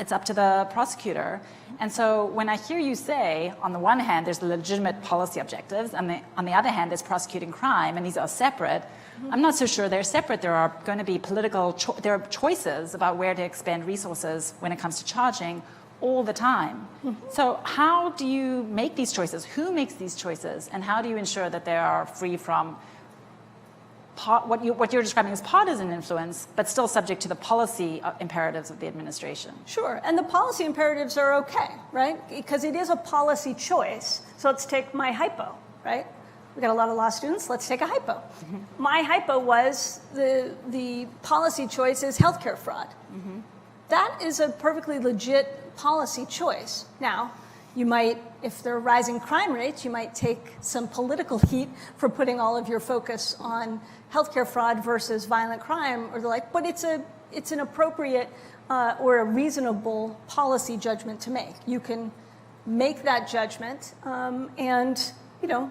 it's up to the prosecutor. And so when I hear you say, on the one hand, there's legitimate policy objectives, and on the other hand, there's prosecuting crime, and these are separate, I'm not so sure they're separate. There are going to be there are choices about where to expend resources when it comes to charging all the time. So how do you make these choices? Who makes these choices? And how do you ensure that they are free from what you're describing as partisan influence, but still subject to the policy imperatives of the administration? Sure, and the policy imperatives are okay, right? Because it is a policy choice. So let's take my hypo, right? We got a lot of law students, let's take a hypo. My hypo was the policy choice is healthcare fraud. That is a perfectly legit policy choice. Now, you might, if there are rising crime rates, you might take some political heat for putting all of your focus on healthcare fraud versus violent crime or the like, but it's an appropriate or a reasonable policy judgment to make. You can make that judgment and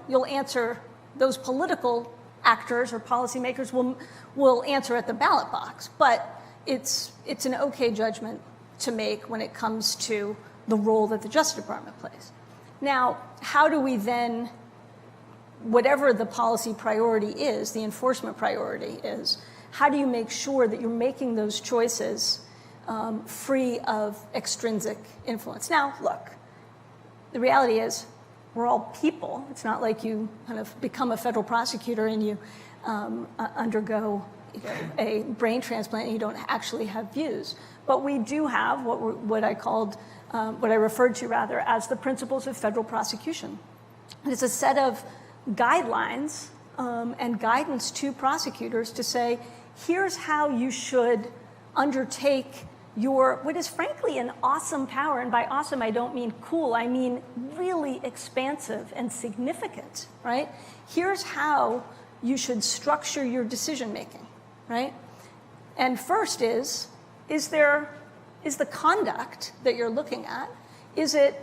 you'll answer, those political actors or policymakers will answer at the ballot box, but it's an okay judgment to make when it comes to the role that the Justice Department plays. Now, how do we then, whatever the policy priority is, the enforcement priority is, how do you make sure that you're making those choices free of extrinsic influence? Now, look, the reality is we're all people. It's not like you kind of become a federal prosecutor and you undergo a brain transplant and you don't actually have views. But we do have what I referred to rather as the principles of federal prosecution. And it's a set of guidelines and guidance to prosecutors to say, here's how you should undertake what is frankly an awesome power, and by awesome I don't mean cool, I mean really expansive and significant, right? Here's how you should structure your decision making, right? And first is the conduct that you're looking at, is it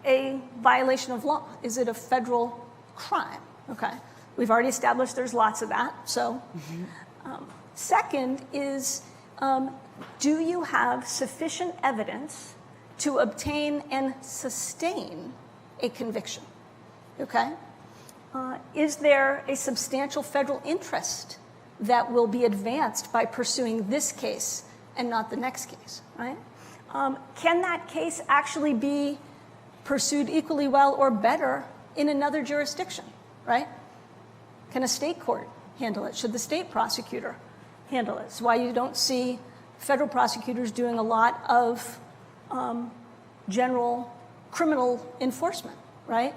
a violation of law? Is it a federal crime? Okay, we've already established there's lots of that, so. Second is, do you have sufficient evidence to obtain and sustain a conviction, okay? Is there a substantial federal interest that will be advanced by pursuing this case and not the next case, right? Can that case actually be pursued equally well or better in another jurisdiction, right? Can a state court handle it? Should the state prosecutor handle it? It's why you don't see federal prosecutors doing a lot of general criminal enforcement, right?